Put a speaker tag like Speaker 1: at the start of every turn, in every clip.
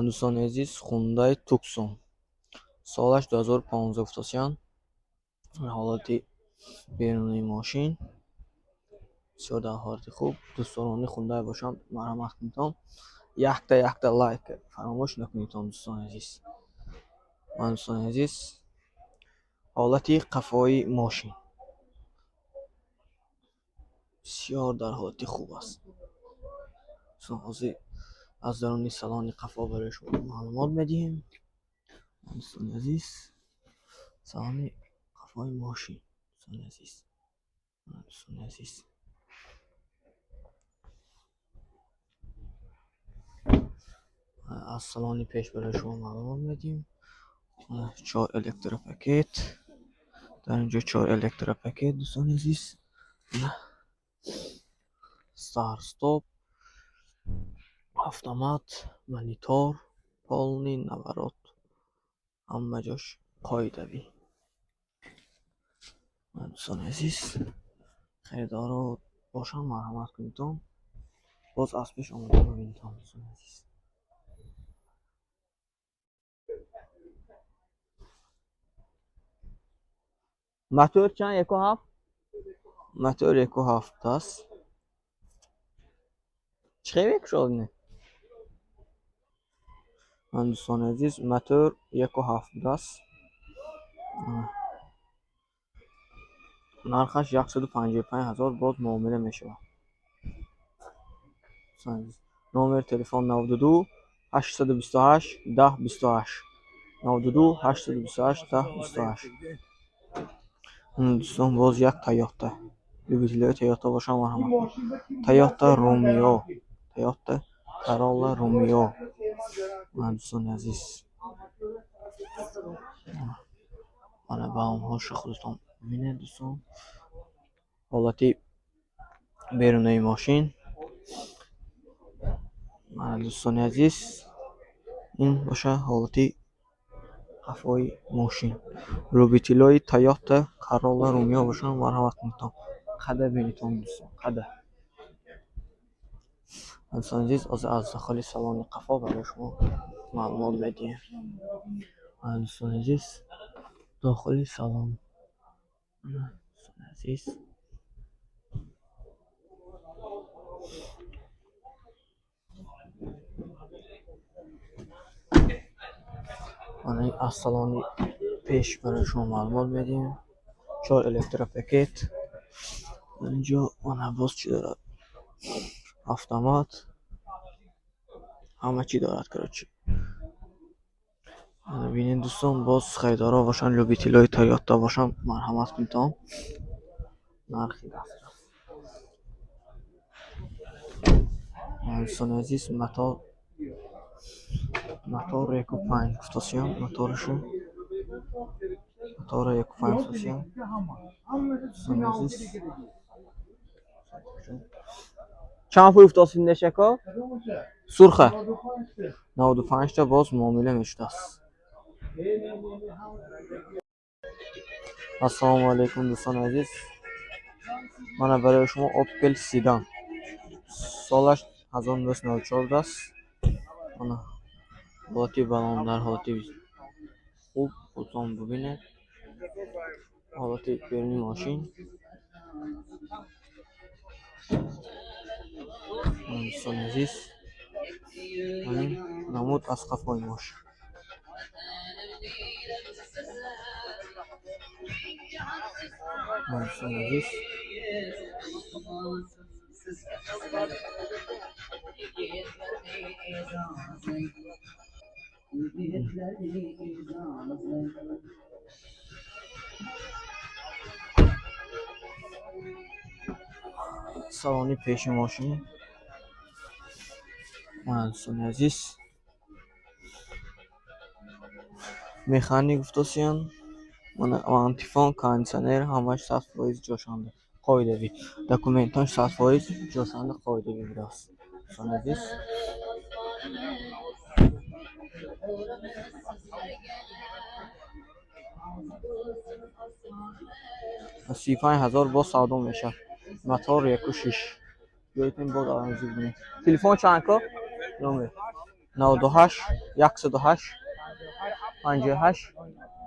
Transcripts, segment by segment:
Speaker 1: دوستان عزیز، خوندای توکسون سالش 2015 افتادن. حالتی بیرونی ماشین بسیار در حالت خوب. دوستان خوندای باشم مرحمت کنید. یک تا لایک فراموش نکنید دوستان عزیز. دوستان عزیز، حالتی قفای ماشین بسیار در حالت خوب است. از درون سالن قفا برای شما معلومات میدیم. دوستان عزیز، سالن قفای ماشین دوستان عزیز از سالن پیش برای شما معلومات میدیم. 4 الکتروپاکت در اینجا، 4 الکتروپاکت دوستان عزیز، ستار استاپ، автомат، монитор، полный наворот، همه جاش قاعدوی. دوستان عزیز، خریدارا باشن مرحمت کنید. باز از پیش آمده ببینید دوستان عزیز. موتور چند؟ 1.7 موتور 1.7 است. چه شد نه دوستان عزیز؟ موتور 1.7 است. نرخش 155,000 باز معامله میشه. نمبر تلفن 92 828 1028 92 828 1028. دوستان باز یک تویوتا لوبیتیلای تویوتا باشم مرحمت. تویوتا رومیو، تویوتا کارولا رومیو. دوستان عزیز، من با اونهاش خودتون ببینید. دوستان حالتی بیرونی ماشین. دوستان عزیز، این باشه حالتی قفای ماشین. لوبیتیلای تویوتا کارولا رومیو باشن مرحمت کنید. قده بینید دوستان، قده. دوستان عزیز، از داخل سالن قفا برای شما معلومات میدیم. دوستان عزیز، داخل سالن دوستان عزیز از سالن پیش برای شما معلومات میدیم. 4 الکتروپاکت اینجا. باز چی دارد؟ автомат، همه چی دارد کراچی. ببینید دوستان، باز خریدارا باشن لوبیتیلای تویوتا باشن مرحمت کنید. نرخی دست دوستان عزیز، موتور 1.5 افتاسیون موتورشون، موتور 1.5 افتاسیون. دوستان عزیز، چند پول افتاسیون نشکا سرخه 95 تا باز معامله میشده است. السلام علیکم دوستان عزیز، من برای شما اوپل سیدان سالش 1994 است. حالتی بلان در حالتی خوب خودتون ببینید. حالتی بیرونی ماشین. دوستان عزیز، نمود از قفای ماشین. دوستان عزیز، سالن پیش ماشین. دوستان عزیز، مکانیک افتاسیون، آنتیفون، کاندیشنر همش 100% جوشانده قاعدوی. دکومنتاش 100% جوشانده قاعدوی بوده است. دوستان عزیز، 35,000 با سودا میشه. موتور 1.6. بیایید با دارم زیبونه. تلفن چند که؟ نمبر 98 108 58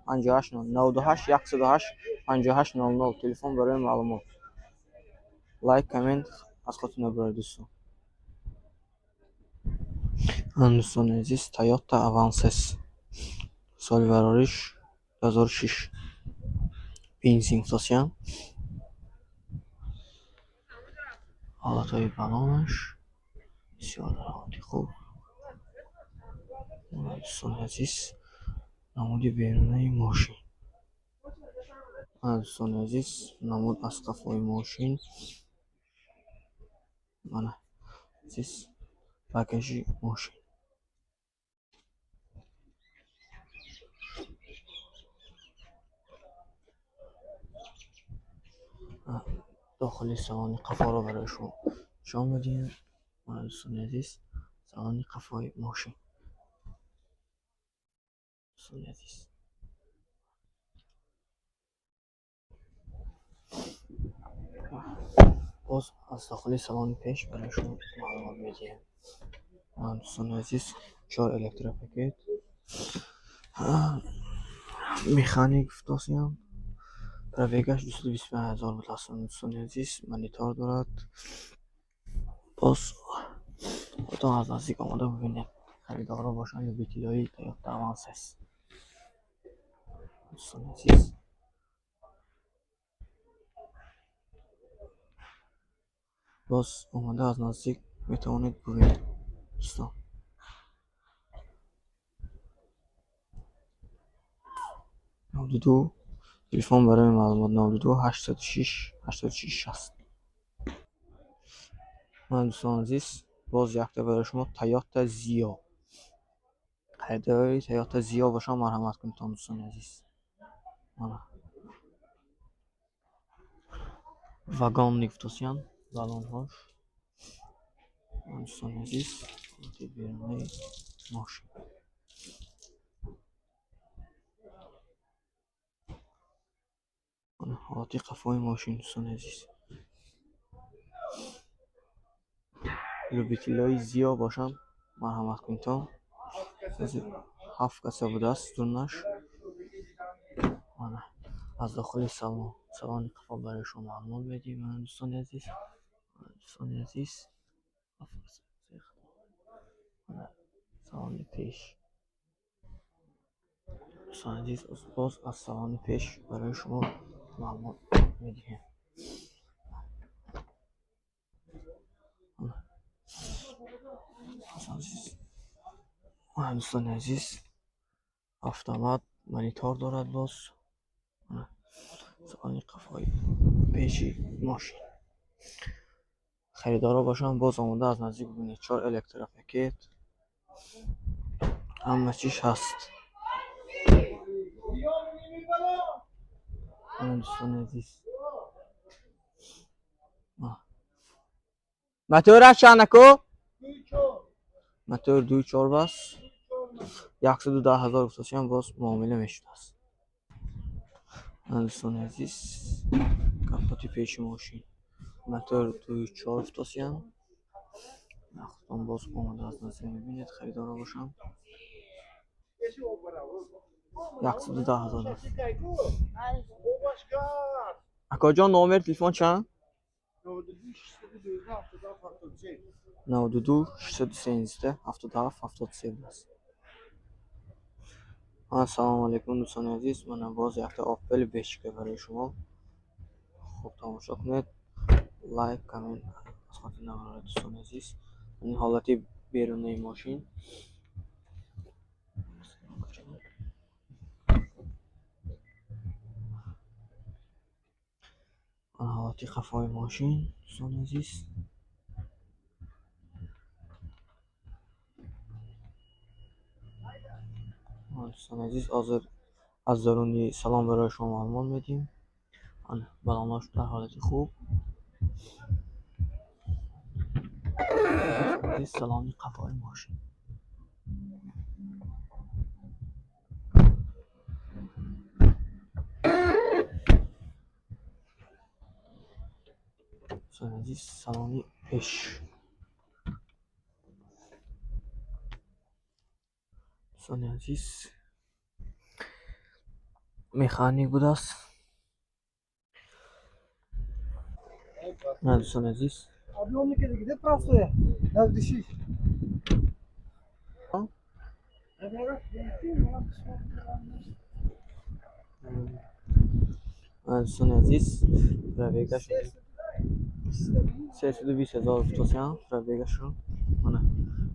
Speaker 1: 58 98 108 58 00. Telefon برای معلومات. لایک کامنت از خودتون ببرید دوستان. دوستان عزیز تویوتا اوانسس سال ورارش 2006 بنزین ستاسیون. حالتهای بلانش بسیار حالتی خوب. دوستان عزیز نمود بیرونی ماشین. دوستان عزیز نمود از قفای ماشین. من عزیز بگاژی ماشین. داخلی سالن قفا رو برای شما نشان میدیم. دوستان عزیز سالن قفای ماشین. دوستان عزیز باز از داخلی سالن پیش برای شما معلومات میدیم. دوستان عزیز 4 الکتروپاکت مکانیک فتاسیون پرویگاش 225,000 بود. دوستان عزیز مانیتور دارد. باز خودتون از نزدیک آماده ببینید. خریدارا باشن یا بیتیلایی تویوتا اوانسس. دوستان عزیز باز آماده از نزدیک میتوانید ببینید. دوستان 92 تلفن برای معلومات 92 806 86 60. دوستان عزیز باز یک تا برای شما تویوتا زیا. خریداری تویوتا زیا باشن مرحمت کنید دوستان عزیز. واگن نیفتاسیون بالون هاش. دوستان عزیز بیرونی ماشین. حالتی قفای ماشین. دوستان عزیز لوبیتیلای زیا باشن مرحمت کنید. 7 کسه بوده است دونش. از داخل سالن قفا برای شما معلومات بدیم. دوستان عزیز سالن پیش. دوستان عزیز باز از سالن پیش برای شما معلومات میدیم. دوستان عزیز автомат مانیتور دارد. باز سالن قفای پیشی ماشین. خریدارا باشن باز آماده از نزدیک ببینید. 4 الکتروپاکت همه چیش هست. دوستان عزیز موتور چندکو موتور 2.4 بس 110,000 فتاسیون باز معامله میشده است. دوستان عزیز کپوت پیش ماشین موتور 2.4 فتاسیون خودتون باز آماده از نزدیک میبینید. خریدارا باشن 110,000 است. اکا جان نامر تلفن چند؟ 92 613 77 73 است. السلام علیکم دوستان عزیز. من باز یک تا آپل بیچکه برای شما. خوب تماشا کنید. لایک کامنت از خاطر نبرید دوستان عزیز. این حالتی بیرونی ماشین. حالتی قفای ماشین دوستان عزیز. دوستان عزیز از درونی سلام برای شما معلومات میدیم. بالاناش در حالت خوب. سلامی قفای ماشین. دوستان عزیز سلامی پیش. دوستان عزیز مکانیک بود است. دوستان عزیز
Speaker 2: Объемники где простые? Да, в дыши.
Speaker 1: دوستان عزیز رویگه شد 320,000 تومان رویگه شد. mana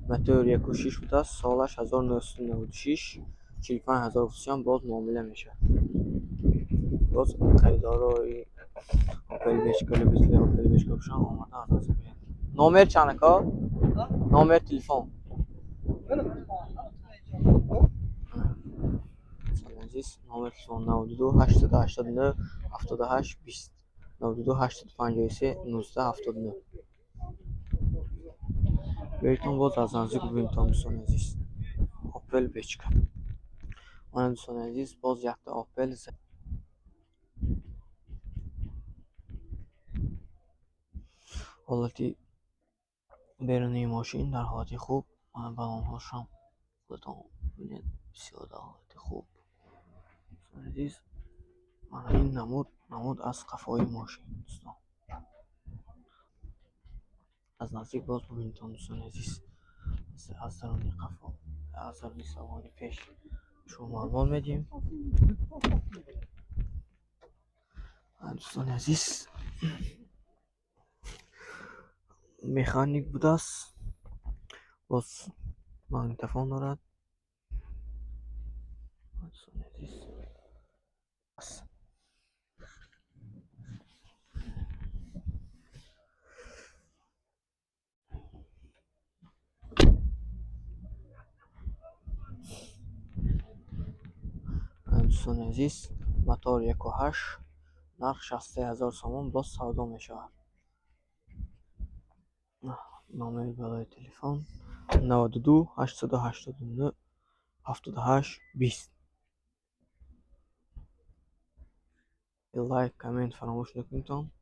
Speaker 1: motor 1.6 بود است. سالش 1996 45,000 تومان باز معامله میشه. باز خریدارای اوپل بشکل مثل اوپل بشکلشان آمده از نامر چنده که؟ نامر تلفن عزیز نامر تلفن 92 889 78 20 92 853 19 79 بهتون باز از نزدیک ببینید دوستان عزیز اوپل بشکل. من دوستان عزیز باز یک تا اوپل حالتی بیرونی ماشین در حالت خوب. من بالان‌هاشم خودتون ببینید بسیار در حالت خوب. دوستان عزیز من این نمود از قفای ماشین دوستان از نزدیک باز ببینید دوستان عزیز از درون قفا از درون سواری پیش شما معلوم میدیم. دوستان عزیز مکانیک بوده است. باز ماگنیتوفون دارد. دوستان عزیز دوستان عزیز موتور 1.8 نرخ 63,000 تومان باز سودا میشود. نامه برای تلفن 92 889 78 20. لایک کامنت فراموش نکنید.